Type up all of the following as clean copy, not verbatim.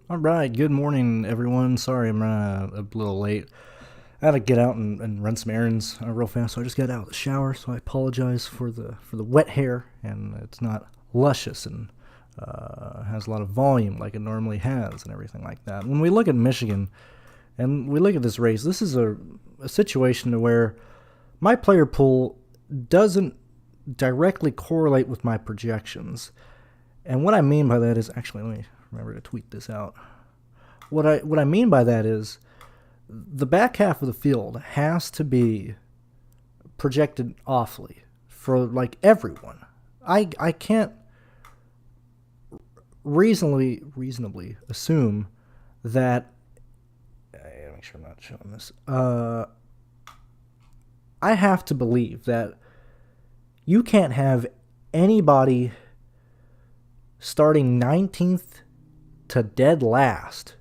All right, good morning, everyone. Sorry I'm running a little late. I had to get out and run some errands real fast, so I just got out of the shower. So I apologize for the wet hair, and it's not luscious and has a lot of volume like it normally has, and everything like that. When we look at Michigan and we look at this race, this is a situation where my player pool doesn't directly correlate with my projections. And what I mean by that is, actually, let me remember to tweet this out. What I mean by that is the back half of the field has to be projected awfully for like everyone. I can't reasonably assume that. I gotta make sure I'm not showing this. I have to believe that you can't have anybody starting 19th to dead last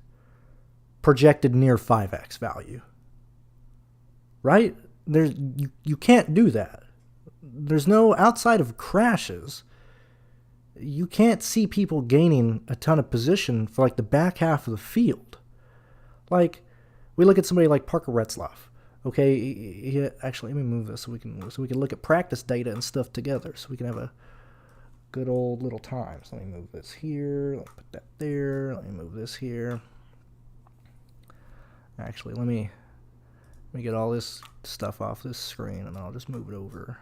projected near 5x value. Right? You can't do that. There's no, outside of crashes, you can't see people gaining a ton of position for like the back half of the field. Like, we look at somebody like Parker Retzlaff. Okay, actually, let me move this so we can look at practice data and stuff together, so we can have a good old little time. So let me move this here. Let me put that there. Let me move this here. Actually, let me get all this stuff off this screen, and I'll just move it over.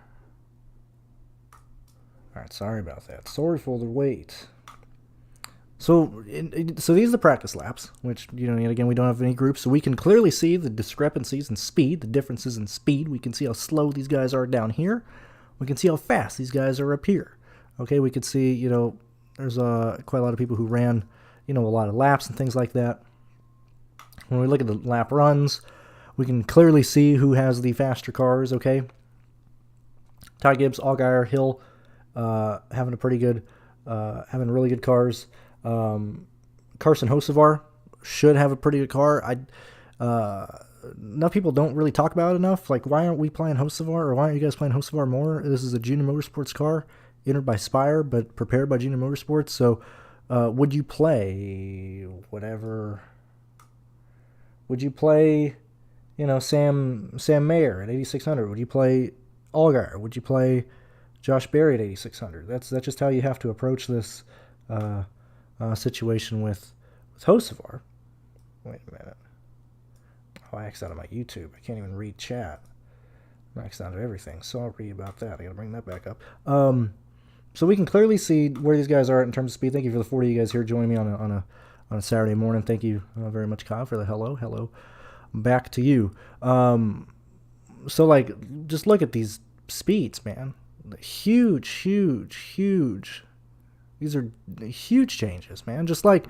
All right, sorry about that. Sorry for the wait. So these are the practice laps, which, again, we don't have any groups, so we can clearly see the discrepancies in speed, the differences in speed. We can see how slow these guys are down here. We can see how fast these guys are up here. Okay, we could see, there's quite a lot of people who ran, a lot of laps and things like that. When we look at the lap runs, we can clearly see who has the faster cars, okay? Ty Gibbs, Allgaier, Hill, having really good cars. Carson Hocevar should have a pretty good car. Enough people don't really talk about it enough. Like, why aren't we playing Hocevar, or why aren't you guys playing Hocevar more? This is a Junior Motorsports car, entered by Spire, but prepared by Junior Motorsports. So, would you play whatever? Would you play, Sam Mayer at 8,600? Would you play Allgaier? Would you play Josh Berry at 8,600? That's just how you have to approach this situation with Hocevar. Wait a minute. Oh, I X'd out of my YouTube. I can't even read chat. I X'd out of everything, so I'll read about that. I gotta bring that back up. So we can clearly see where these guys are at in terms of speed. Thank you for the 40 of you guys here joining me on a Saturday morning. Thank you very much, Kyle, for the hello. Back to you. So, like, just look at these speeds, man. Huge. These are huge changes, man. Just like,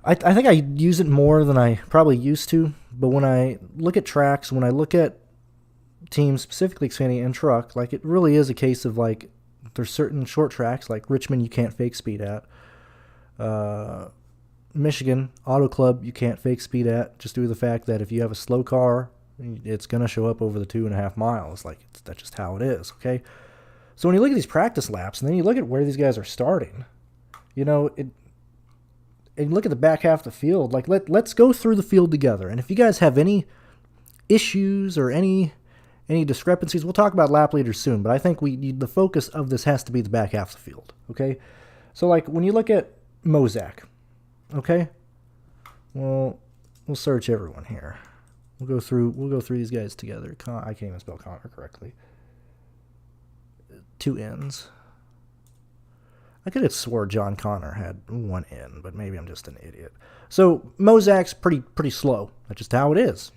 I think I use it more than I probably used to. But when I look at tracks, when I look at teams, specifically Xfinity and Truck, like, it really is a case of, like, there's certain short tracks, like Richmond, you can't fake speed at. Michigan, Auto Club, you can't fake speed at, just due to the fact that if you have a slow car, it's going to show up over the 2.5 miles. Like, that's just how it is, okay? So when you look at these practice laps, and then you look at where these guys are starting, and look at the back half of the field, like, let's go through the field together. And if you guys have any issues or any discrepancies, we'll talk about lap leaders soon, but I think the focus of this has to be the back half of the field, okay? So, like, when you look at Mozak, okay? Well, we'll search everyone here. We'll go through these guys together. I can't even spell Connor correctly. 2 N's. I could have swore John Connor had 1 N, but maybe I'm just an idiot. So Mozak's pretty slow. That's just how it is,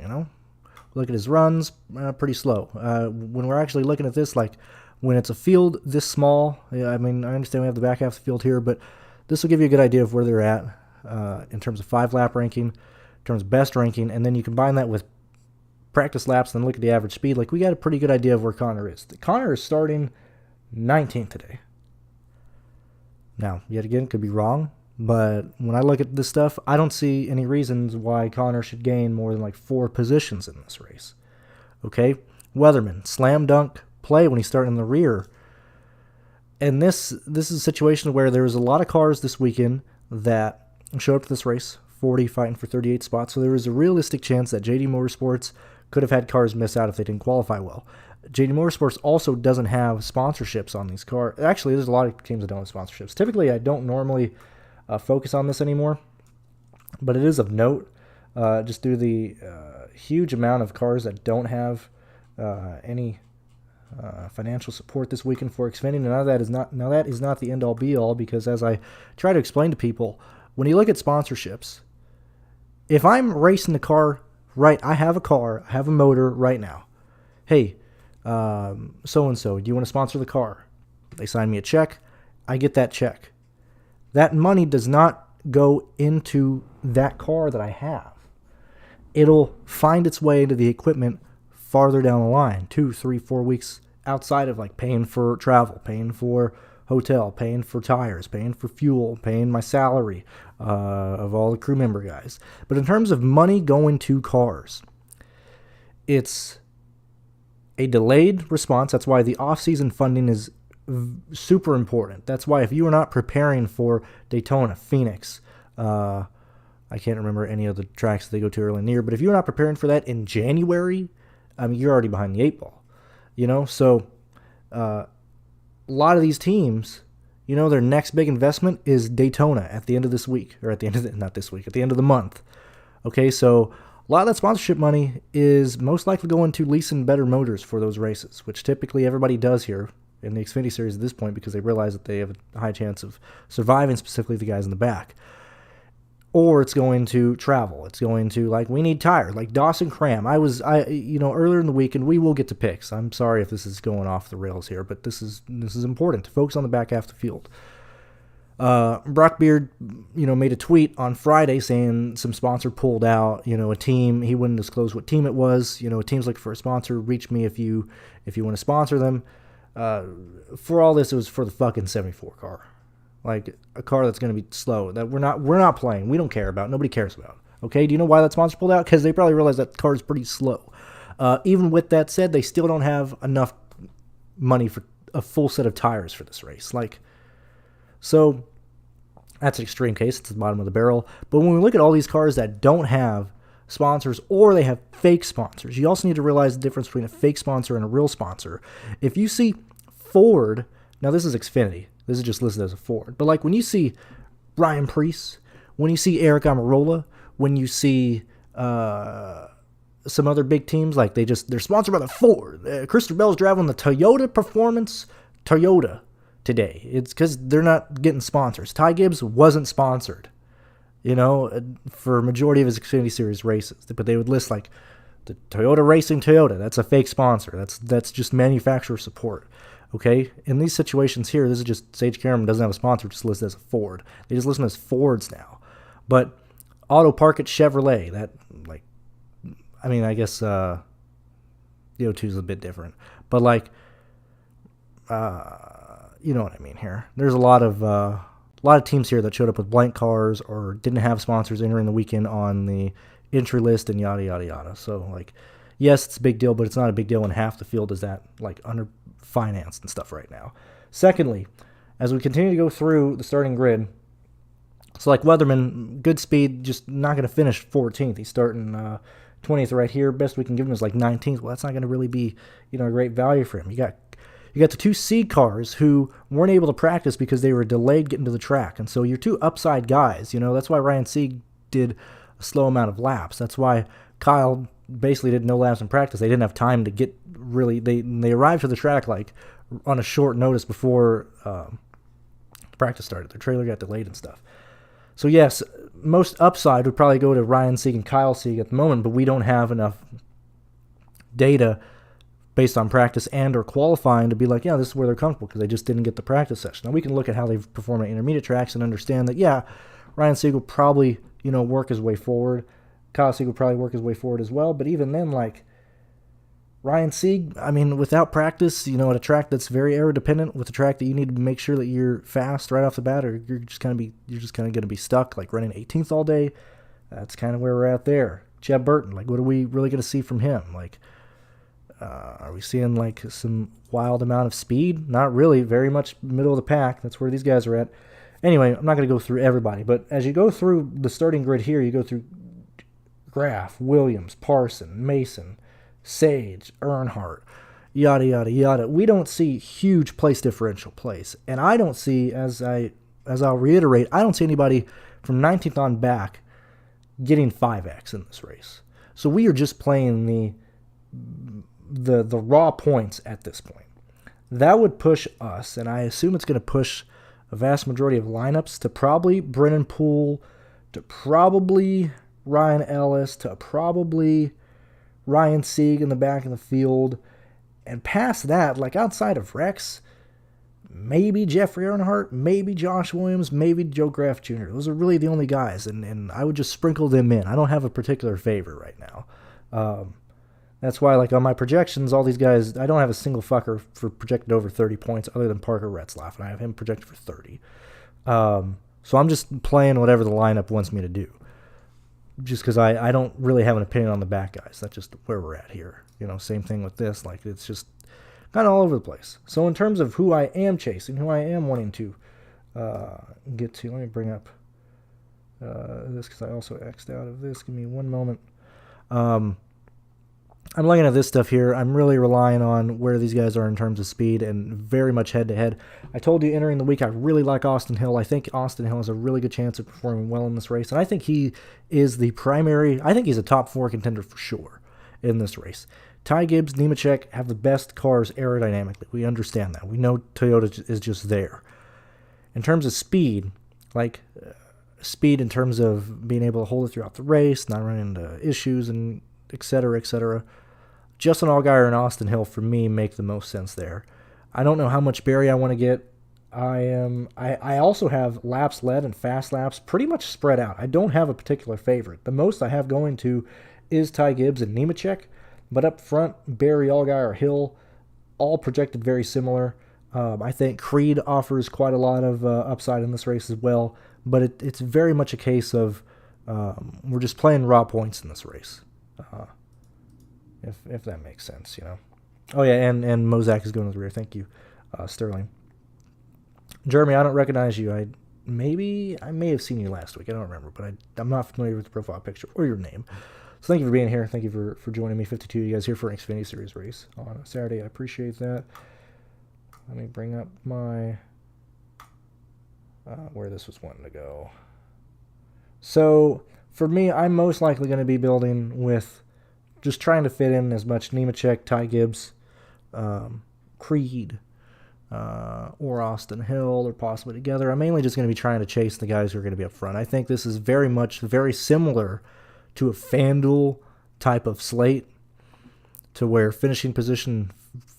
Look at his runs, pretty slow. When we're actually looking at this, like, when it's a field this small, I understand we have the back half of the field here, but this will give you a good idea of where they're at in terms of 5-lap ranking, in terms of best ranking, and then you combine that with practice laps and then look at the average speed. Like, we got a pretty good idea of where Connor is. Connor is starting 19th today. Now, yet again, could be wrong, but when I look at this stuff, I don't see any reasons why Connor should gain more than like 4 positions in this race. Okay? Weatherman, slam dunk play when he's starting in the rear. And this is a situation where there was a lot of cars this weekend that showed up to this race, 40 fighting for 38 spots. So there was a realistic chance that JD Motorsports could have had cars miss out if they didn't qualify well. JD Motorsports also doesn't have sponsorships on these cars. Actually, there's a lot of teams that don't have sponsorships. Typically, I don't normally focus on this anymore, but it is of note just due to the huge amount of cars that don't have any financial support this weekend for Xfinity. Now that is not the end-all be-all, because as I try to explain to people, when you look at sponsorships, if I'm racing the car, right, I have a car, I have a motor right now. Hey, so-and-so, do you want to sponsor the car? They sign me a check. I get that check. That money does not go into that car that I have. It'll find its way into the equipment farther down the line, 2, 3, 4 weeks outside of like paying for travel, paying for hotel, paying for tires, paying for fuel, paying my salary of all the crew member guys. But in terms of money going to cars, it's a delayed response. That's why the off-season funding is super important. That's why if you are not preparing for Daytona, Phoenix, I can't remember any of the tracks that they go to early in the year, but if you're not preparing for that in January, I mean, you're already behind the 8 ball, you know? So a lot of these teams, you know, their next big investment is Daytona at the end of this week, or at the end of not this week, at the end of the month. Okay, so a lot of that sponsorship money is most likely going to leasing better motors for those races, which typically everybody does here in the Xfinity Series at this point, because they realize that they have a high chance of surviving, specifically the guys in the back. Or it's going to travel. It's going to, like, we need tires. Like Dawson Cram. Earlier in the week, and we will get to picks. I'm sorry if this is going off the rails here, but this is important to focus on the back half of the field. Brock Beard, made a tweet on Friday saying some sponsor pulled out. A team. He wouldn't disclose what team it was. A team's looking for a sponsor. Reach me if you want to sponsor them. For all this, it was for the fucking 74 car. Like a car that's going to be slow, that we're not playing. We don't care about. Nobody cares about. Okay, do you know why that sponsor pulled out? Because they probably realized that car is pretty slow. Even with that said, they still don't have enough money for a full set of tires for this race. So that's an extreme case. It's the bottom of the barrel. But when we look at all these cars that don't have sponsors, or they have fake sponsors, you also need to realize the difference between a fake sponsor and a real sponsor. If you see Ford, now this is Xfinity. This is just listed as a Ford. But like when you see Ryan Preece, when you see Eric Almirola, when you see some other big teams, like they're sponsored by the Ford. Christopher Bell's driving the Toyota Performance Toyota today. It's because they're not getting sponsors. Ty Gibbs wasn't sponsored, for a majority of his Xfinity Series races. But they would list like the Toyota Racing Toyota. That's a fake sponsor. That's just manufacturer support. Okay, in these situations here, this is just Sage Karam doesn't have a sponsor, just listed as a Ford. They just list them as Fords now. But Auto Park at Chevrolet, I guess the O2 is a bit different. But you know what I mean here. There's a lot of teams here that showed up with blank cars or didn't have sponsors entering the weekend on the entry list and yada yada yada. So yes, it's a big deal, but it's not a big deal when half the field is that under financed and stuff right now. Secondly, as we continue to go through the starting grid, so Weatherman, good speed, just not going to finish 14th. He's starting 20th right here. Best we can give him is 19th. Well, that's not going to really be a great value for him. You got the two seed cars who weren't able to practice because they were delayed getting to the track, and so your two upside guys. That's why Ryan Sieg did a slow amount of laps. That's why Kyle basically did no laps in practice. They didn't have time to get really. They arrived to the track on a short notice before practice started. Their trailer got delayed and stuff. So yes, most upside would probably go to Ryan Sieg and Kyle Sieg at the moment, but we don't have enough data based on practice and or qualifying to be this is where they're comfortable, because they just didn't get the practice session. Now we can look at how they've performed at intermediate tracks and understand that Ryan Sieg will probably work his way forward. Kyle Sieg will probably work his way forward as well, but even then, Ryan Sieg, without practice, at a track that's very aero dependent, with a track that you need to make sure that you're fast right off the bat, or you're just kind of going to be stuck running 18th all day. That's kind of where we're at there. Jeb Burton, what are we really going to see from him? Are we seeing some wild amount of speed? Not really. Very much middle of the pack. That's where these guys are at. Anyway, I'm not going to go through everybody, but as you go through the starting grid here, you go through Graff, Williams, Parson, Mason, Sage, Earnhardt, yada, yada, yada. We don't see huge place differential plays. And I don't see, as I'll reiterate, I don't see anybody from 19th on back getting 5x in this race. So we are just playing the raw points at this point. That would push us, and I assume it's going to push a vast majority of lineups to probably Brennan Poole, to probably Ryan Ellis, to probably Ryan Sieg in the back of the field. And past that, like outside of Rex, maybe Jeffrey Earnhardt, maybe Josh Williams, maybe Joe Graff Jr. Those are really the only guys, and I would just sprinkle them in. I don't have a particular favorite right now. That's why, like, on my projections, all these guys, I don't have a single fucker for projected over 30 points other than Parker Retzlaff, and I have him projected for 30. So I'm just playing whatever the lineup wants me to do, just because I don't really have an opinion on the back guys. That's just where we're at here. You know, same thing with this. Like, it's just kind of all over the place. So in terms of who I am chasing, who I am wanting to get to, let me bring up this because I also X'd out of this. Give me one moment. I'm looking at this stuff here. I'm really relying on where these guys are in terms of speed and very much head-to-head. I told you entering the week I really like Austin Hill. I think Austin Hill has a really good chance of performing well in this race, and I think he is the primary. I think he's a top 4 contender for sure in this race. Ty Gibbs, Nemechek have the best cars aerodynamically. We understand that. We know Toyota is just there. In terms of speed, like speed in terms of being able to hold it throughout the race, not running into issues, and et cetera, et cetera. Justin Allgaier and Austin Hill, for me, make the most sense there. I don't know how much Barry I want to get. I also have laps led and fast laps pretty much spread out. I don't have a particular favorite. The most I have going to is Ty Gibbs and Nemechek, but up front, Barry, Allgaier, Hill, all projected very similar. I think Creed offers quite a lot of upside in this race as well, but it's very much a case of we're just playing raw points in this race. If that makes sense, you know. Oh yeah, and Mozak is going to the rear. Thank you, Sterling. Jeremy, I don't recognize you. I may have seen you last week. I don't remember, but I'm not familiar with the profile picture or your name. So thank you for being here. Thank you for joining me. 52 of you guys here for an Xfinity Series race on a Saturday. I appreciate that. Let me bring up my where this was wanting to go. So for me, I'm most likely going to be building with just trying to fit in as much Nemechek, Ty Gibbs, Creed, or Austin Hill, or possibly together. I'm mainly just going to be trying to chase the guys who are going to be up front. I think this is very similar to a FanDuel type of slate, to where finishing position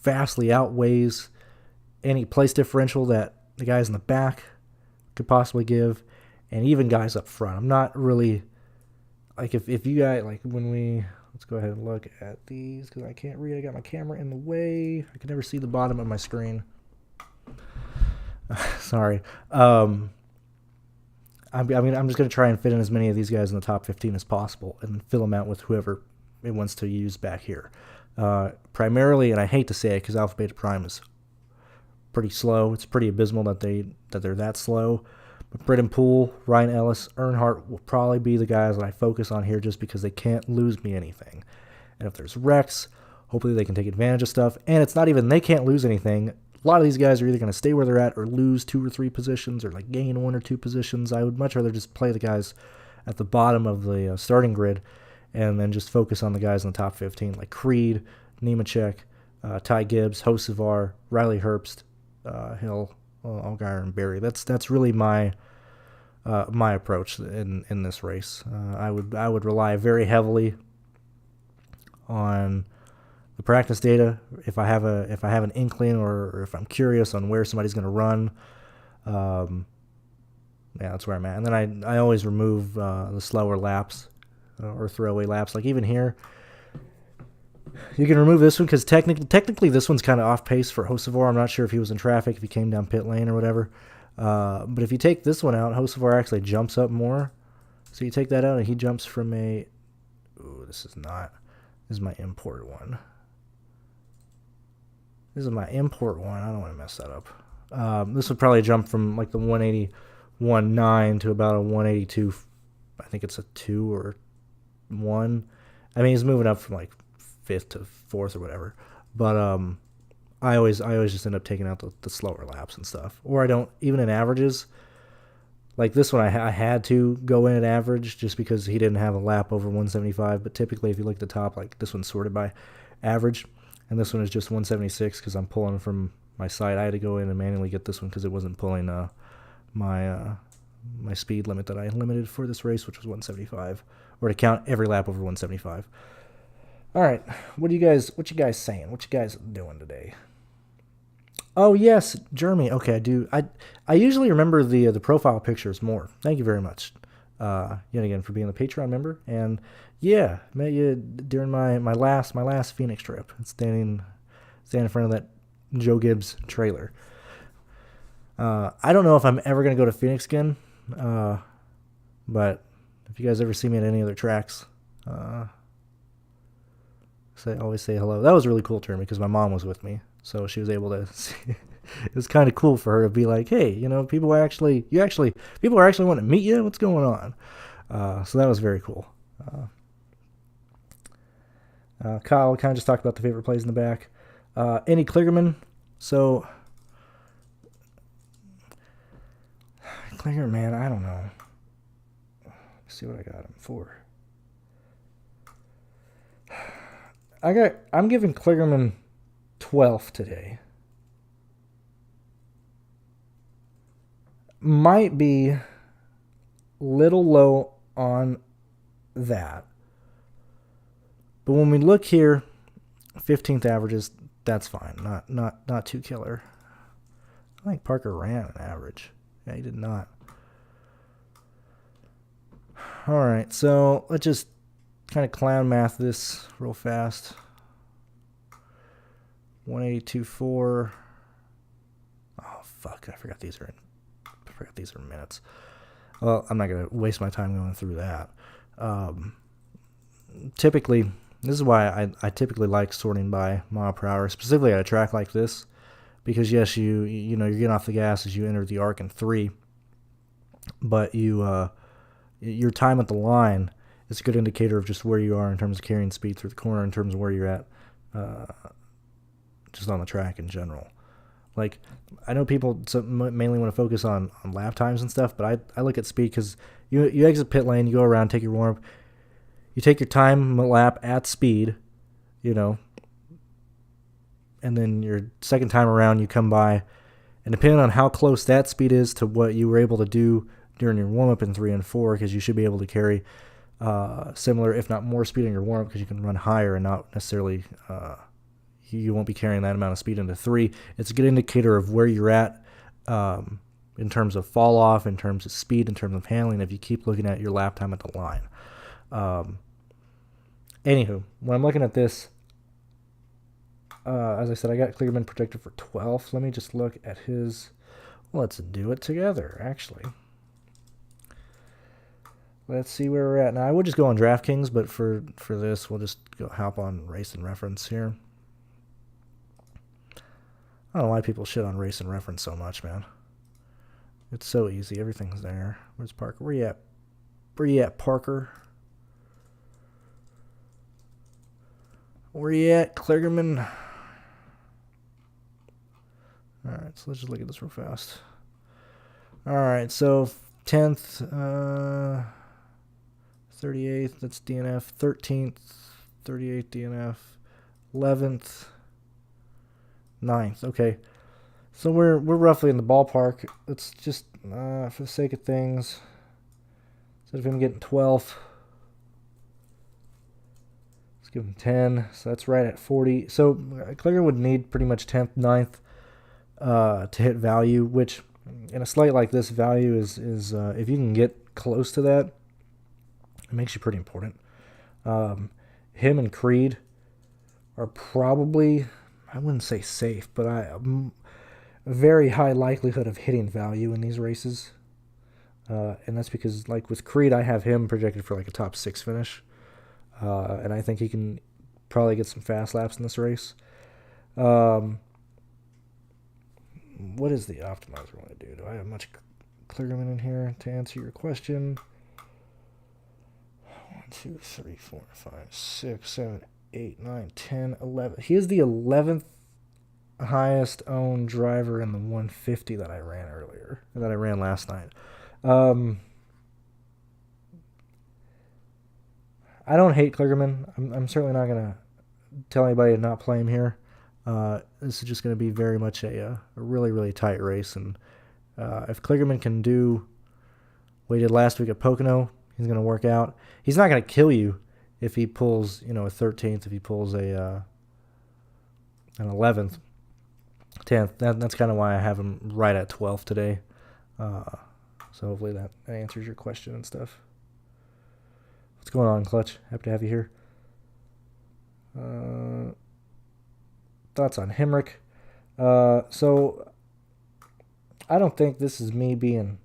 vastly outweighs any place differential that the guys in the back could possibly give, and even guys up front. I'm not really, like, if you guys, like, when we, let's go ahead and look at these, because I can't read. I got my camera in the way. I can never see the bottom of my screen. Sorry. I'm just going to try and fit in as many of these guys in the top 15 as possible and fill them out with whoever it wants to use back here. Primarily, and I hate to say it because Alpha Beta Prime is pretty slow. It's pretty abysmal that they're that slow. But Brennan Poole, Ryan Ellis, Earnhardt will probably be the guys that I focus on here just because they can't lose me anything. And if there's wrecks, hopefully they can take advantage of stuff. And it's not even they can't lose anything. A lot of these guys are either going to stay where they're at or lose 2 or 3 positions or like gain 1 or 2 positions. I would much rather just play the guys at the bottom of the starting grid and then just focus on the guys in the top 15 like Creed, Nemechek, Ty Gibbs, Hocevar, Riley Herbst, Hill, Allgaier, and Barry. That's really my approach in this race. I would rely very heavily on the practice data. If I have an inkling or if I'm curious on where somebody's going to run, yeah, that's where I'm at. And then I always remove the slower laps or throwaway laps. Like even here, you can remove this one because technically this one's kind of off pace for Hocevar. I'm not sure if he was in traffic, if he came down pit lane or whatever. But if you take this one out, Hocevar actually jumps up more. So you take that out and he jumps from a... Ooh, this is my import one. This is my import one. I don't want to mess that up. This would probably jump from like the 180 1.9 to about a 182. I think it's a 2 or 1. I mean, he's moving up from like 5th to 4th or whatever. But I always just end up taking out the slower laps and stuff. Or I don't, even in averages. Like this one, I had to go in at average just because he didn't have a lap over 175. But typically, if you look at the top, like this one's sorted by average. And this one is just 176 because I'm pulling from my site. I had to go in and manually get this one because it wasn't pulling my speed limit that I limited for this race, which was 175, or to count every lap over 175. All right, what you guys saying? What you guys doing today? Oh yes, Jeremy. Okay, I do. I usually remember the profile pictures more. Thank you very much, yet again, for being a Patreon member. And yeah, met you during my last Phoenix trip. Standing in front of that Joe Gibbs trailer. I don't know if I'm ever gonna go to Phoenix again, but if you guys ever see me at any other tracks, always say hello. That was a really cool turn because my mom was with me. So she was able to see. It was kind of cool for her to be like, hey, people are actually wanting to meet you. What's going on? So that was very cool. Kyle kind of just talked about the favorite plays in the back. Andy Kligerman. So Kligerman, man, I don't know. Let's see what I got him for. I'm giving Kligerman 12th today. Might be little low on that. But when we look here, 15th averages, that's fine. Not too killer. I think Parker ran an average. Yeah, he did not. All right, so let's just kind of clown math this real fast. 182.4. Oh fuck! I forgot these are minutes. Well, I'm not gonna waste my time going through that. Typically, this is why I typically like sorting by mile per hour, specifically at a track like this, because yes, you're getting off the gas as you enter the arc in 3, but your time at the line is a good indicator of just where you are in terms of carrying speed through the corner, in terms of where you're at. Just on the track in general. Like, I know people mainly want to focus on lap times and stuff, but I look at speed because you exit pit lane, you go around, take your warm-up, you take your time lap at speed, and then your second time around you come by, and depending on how close that speed is to what you were able to do during your warm-up in 3 and 4, because you should be able to carry similar, if not more speed in your warm-up because you can run higher and not necessarily... you won't be carrying that amount of speed into 3. It's a good indicator of where you're at in terms of fall off, in terms of speed, in terms of handling, if you keep looking at your lap time at the line. Anywho, when I'm looking at this, as I said, I got Kligerman projected for 12th. Let me just look at his... Let's do it together, actually. Let's see where we're at. Now, I would just go on DraftKings, but for this, we'll just hop on Race and Reference here. I don't know why people shit on Race and Reference so much, man. It's so easy. Everything's there. Where's Parker? Where you at? Where you at, Parker? Where you at, Kligerman? Alright, so let's just look at this real fast. Alright, so 10th, 38th, that's DNF. 13th, 38th, DNF. 11th. 9th. Okay, so we're roughly in the ballpark. Let's just for the sake of things, instead of him getting 12th, let's give him 10. So that's right at 40. So Kliger would need pretty much 10th, 9th to hit value, which in a slate like this, value is if you can get close to that, it makes you pretty important. Him and Creed are probably, I wouldn't say safe, but a very high likelihood of hitting value in these races. And that's because, like with Creed, I have him projected for like a top 6 finish. And I think he can probably get some fast laps in this race. What is the optimizer want to do? Do I have much Kligerman in here to answer your question. 1, 2, 3, 4, 5, 6, 7, 8, 9, 10, 11. He is the 11th highest owned driver in the 150 that I ran last night. I don't hate Kligerman. I'm certainly not going to tell anybody to not play him here. This is just going to be very much a really, really tight race. And if Kligerman can do what he did last week at Pocono, he's going to work out. He's not going to kill you if he pulls, a 13th, if he pulls an 11th, 10th. That's kind of why I have him right at 12th today. So hopefully that answers your question and stuff. What's going on, Clutch? Happy to have you here. Thoughts on Hemrick. So I don't think this is me being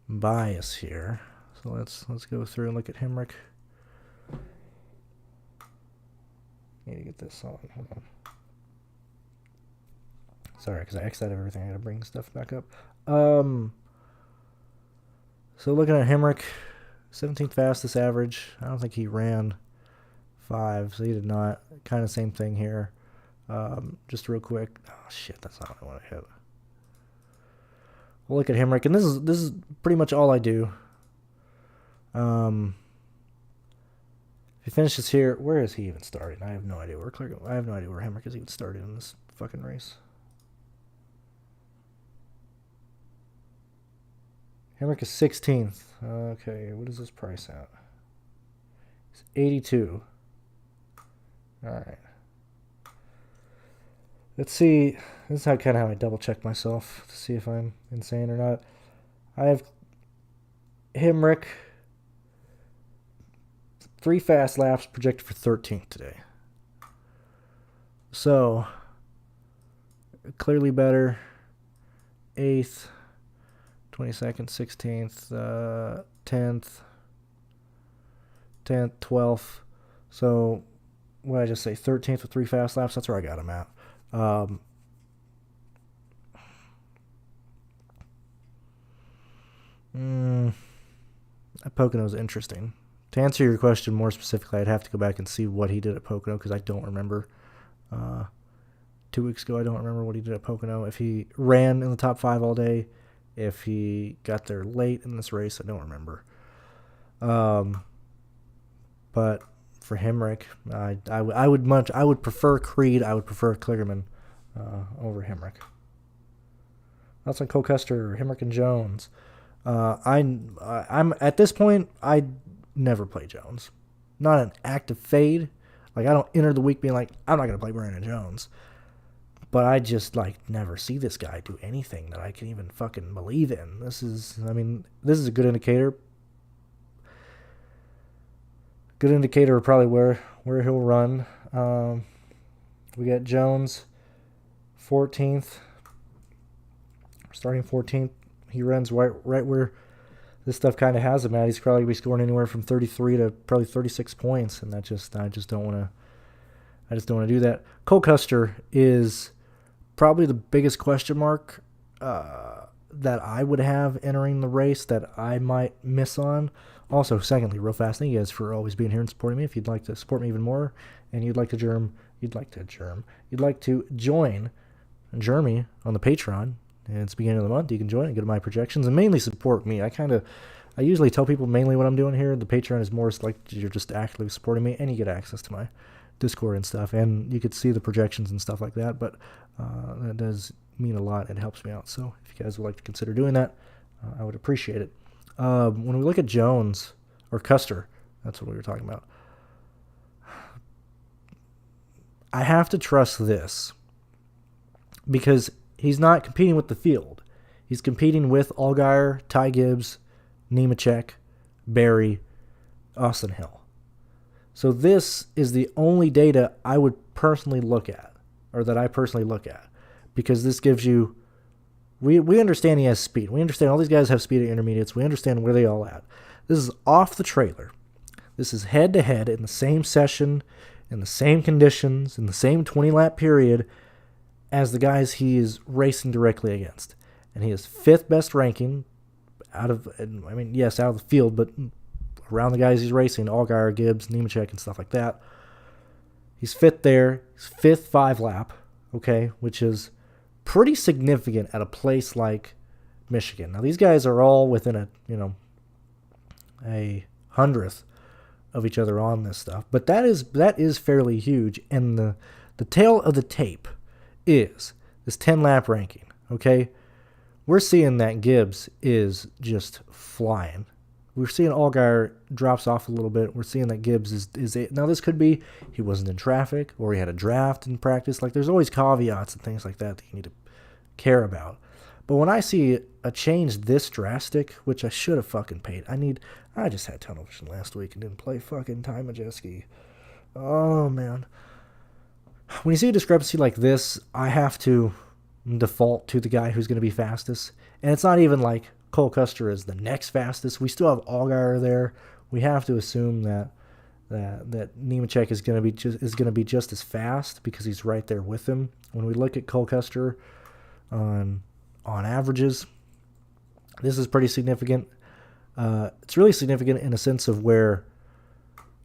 biased here. So let's go through and look at Hemrick. Need to get this on. Hold on. Sorry, because I X'd out everything. I got to bring stuff back up. So looking at Hemrick, 17th fastest average. I don't think he ran 5, so he did not. Kind of same thing here. Just real quick. Oh shit, that's not what I want to hit. We'll look at Hemrick, and this is pretty much all I do. If he finishes here, where is he even starting? I have no idea where Hemrick is even starting in this fucking race. Hemrick is 16th. Okay, what is his price at? It's 82. All right. Let's see. This is kind of how I double check myself to see if I'm insane or not. I have Hemrick 3 fast laps projected for 13th today. So clearly better. 8th. 22nd, 16th, 10th, 12th. So, what did I just say? 13th with 3 fast laps. That's where I got him at. Pocono is interesting. To answer your question more specifically, I'd have to go back and see what he did at Pocono because I don't remember. 2 weeks ago, I don't remember what he did at Pocono. If he ran in the top 5 all day. If he got there late in this race, I don't remember. But for Hemrick, I would prefer Creed. I would prefer Kligerman over Hemrick. That's on Cole Custer, Hemrick, and Jones. I'm at this point. I never play Jones. Not an active fade. Like I don't enter the week being like I'm not gonna play Brandon Jones. But I just, never see this guy do anything that I can even fucking believe in. This is a good indicator. Good indicator of probably where he'll run. We got Jones, 14th. Starting 14th. He runs right where this stuff kind of has him at. He's probably going to be scoring anywhere from 33 to probably 36 points. And I just don't want to do that. Cole Custer is probably the biggest question mark that I would have entering the race that I might miss on. Also, secondly, real fast, thank you guys for always being here and supporting me. If you'd like to support me even more and you'd like to join Jeremy on the Patreon, and it's the beginning of the month, you can join and get my projections and mainly support me. I usually tell people mainly what I'm doing here. The Patreon is more like you're just actively supporting me and you get access to my Discord and stuff, and you could see the projections and stuff like that, but that does mean a lot. It helps me out. So if you guys would like to consider doing that, I would appreciate it. When we look at Jones or Custer, that's what we were talking about. I have to trust this because he's not competing with the field. He's competing with Allgaier, Ty Gibbs, Nemechek, Barry, Austin Hill. So this is the only data I would personally look at, or that I personally look at, because this gives you, we understand he has speed. We understand all these guys have speed at intermediates. We understand where they all at. This is off the trailer. This is head-to-head in the same session, in the same conditions, in the same 20-lap period as the guys he is racing directly against. and he is 5th best ranking out of the field, but around the guys he's racing, Allgaier, Gibbs, Nemechek, and stuff like that. He's 5th there. He's 5th 5-lap, okay, which is pretty significant at a place like Michigan. Now, these guys are all within a hundredth of each other on this stuff, but that is fairly huge. And the tail of the tape is this 10-lap ranking, okay? We're seeing that Gibbs is just flying. We're seeing Allgaier drops off a little bit. We're seeing that Gibbs is now this could be he wasn't in traffic or he had a draft in practice. Like, there's always caveats and things like that you need to care about. But when I see a change this drastic, which I should have fucking paid, I just had tunnel vision last week and didn't play fucking Ty Majeski. Oh, man. When you see a discrepancy like this, I have to default to the guy who's going to be fastest. And it's not even like Cole Custer is the next fastest. We still have Allgaier there. We have to assume that Nemechek is going to be just as fast because he's right there with him. When we look at Cole Custer on averages, this is pretty significant. It's really significant in a sense of where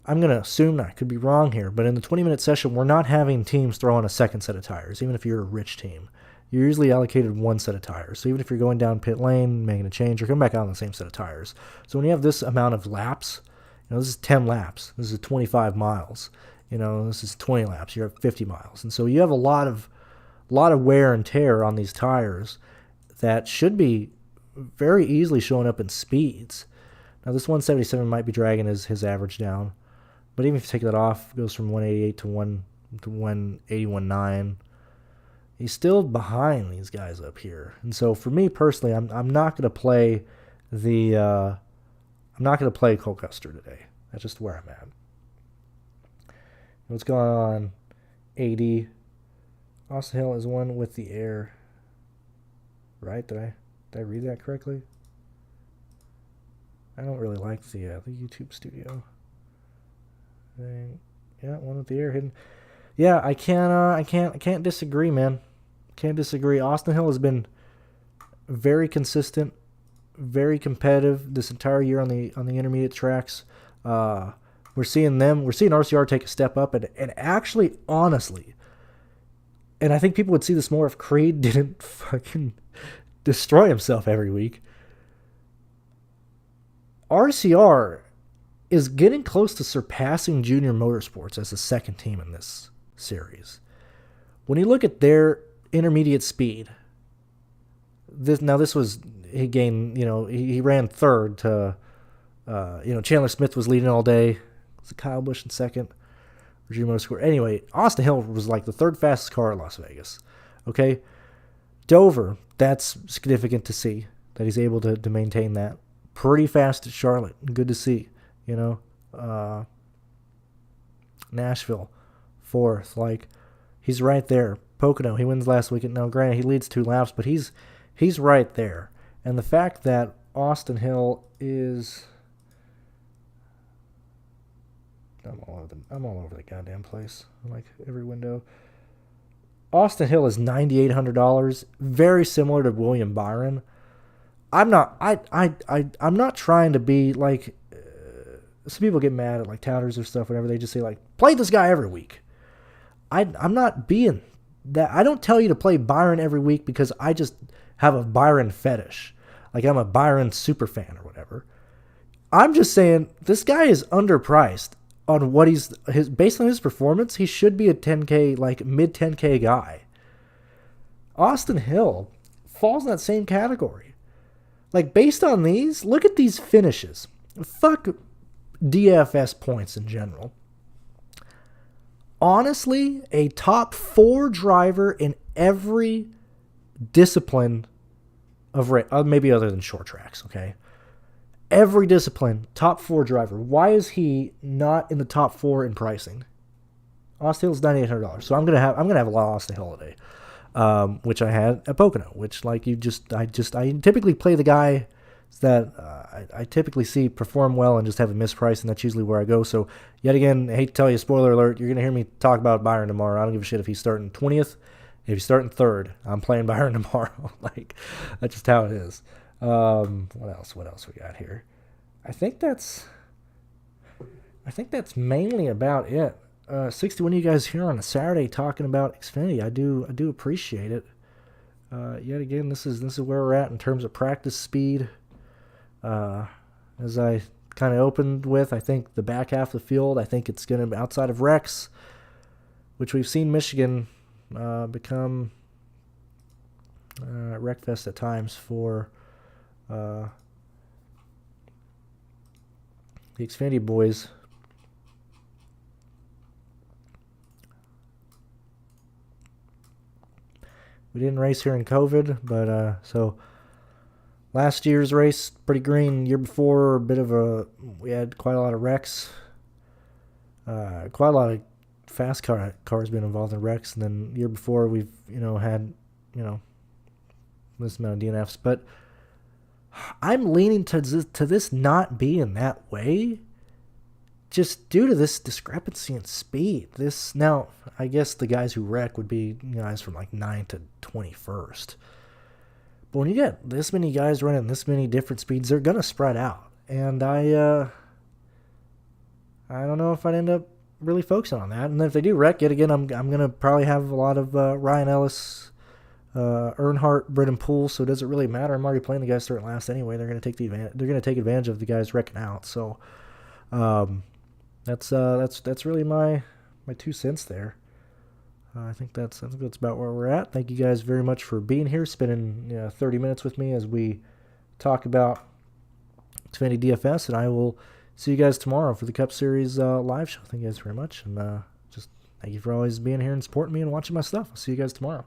I'm going to assume, I could be wrong here, but in the 20-minute session, we're not having teams throw on a second set of tires, even if you're a rich team. You're usually allocated one set of tires. So even if you're going down pit lane, making a change, you're coming back out on the same set of tires. So when you have this amount of laps, this is 10 laps. This is 25 miles. This is 20 laps. You're at 50 miles. And so you have a lot of wear and tear on these tires that should be very easily showing up in speeds. Now, this 177 might be dragging his average down. But even if you take that off, it goes from 188 to 181.9. He's still behind these guys up here. And so for me personally, I'm not going to play Cole Custer today. That's just where I'm at. What's going on? 80. Austin Hill is one with the air. Right? Did I read that correctly? I don't really like the YouTube studio thing. Yeah, one with the air hidden. Yeah, I can't disagree, man. Can't disagree. Austin Hill has been very consistent, very competitive this entire year on the intermediate tracks. We're seeing RCR take a step up, and actually, honestly, and I think people would see this more if Creed didn't fucking destroy himself every week. RCR is getting close to surpassing Junior Motorsports as the second team in this series. When you look at their intermediate speed, he gained, he ran third to, Chandler Smith was leading all day. Was it Kyle Busch in second? Junior Motorsport. Anyway, Austin Hill was like the third fastest car in Las Vegas. Okay? Dover, that's significant to see that he's able to maintain that. Pretty fast at Charlotte. Good to see. Nashville, fourth. Like, he's right there. Pocono, he wins last weekend. Now, granted, he leads 2 laps, but he's right there. And the fact that Austin Hill is... I'm all over the goddamn place. Like, every window. Austin Hill is $9,800. Very similar to William Byron. I'm not trying to be like... some people get mad at like touters or stuff whenever they just say like, play this guy every week. I'm not being that. I don't tell you to play Byron every week because I just have a Byron fetish. Like, I'm a Byron super fan or whatever. I'm just saying this guy is underpriced on what based on his performance. He should be a 10K, like mid 10K guy. Austin Hill falls in that same category. Like, based on these, look at these finishes. Fuck DFS points in general. Honestly, a top 4 driver in every discipline of race, maybe other than short tracks, okay? Every discipline, top 4 driver. Why is he not in the top 4 in pricing? Austin Hill's $9,800. So I'm gonna have a lot of Austin Hill today, which I had at Pocono. Which I typically play the guy that I typically see perform well and just have a misprice, and that's usually where I go. So, yet again, I hate to tell you, spoiler alert, you're going to hear me talk about Byron tomorrow. I don't give a shit if he's starting 20th. If you start in third, I'm playing Byron tomorrow. Like, that's just how it is. What else? What else we got here? I think that's mainly about it. 61 of you guys here on a Saturday talking about Xfinity. I do appreciate it. Yet again, this is where we're at in terms of practice speed. As I kind of opened with, I think the back half of the field, I think it's going to be outside of Rex, which we've seen Michigan become Wreckfest at times for the Xfinity boys. We didn't race here in COVID, but so last year's race pretty green. Year before, we had quite a lot of wrecks. Quite a lot of fast cars being involved in wrecks, and then year before we've had this amount of DNFs. But I'm leaning to this not being that way, just due to this discrepancy in speed. Now, I guess the guys who wreck would be guys from like 9th to 21st. But when you get this many guys running this many different speeds, they're gonna spread out. And I don't know if I'd end up really focusing on that. And if they do wreck yet again, I'm gonna probably have a lot of Ryan Ellis, Earnhardt, Brendan Poole. So it doesn't really matter. I'm already playing the guys starting last anyway. They're gonna take advantage of the guys wrecking out. So that's really my 2 cents there. I think that's about where we're at. Thank you guys very much for being here, spending 30 minutes with me as we talk about Xfinity DFS, and I will see you guys tomorrow for the Cup Series live show. Thank you guys very much, and just thank you for always being here and supporting me and watching my stuff. I'll see you guys tomorrow.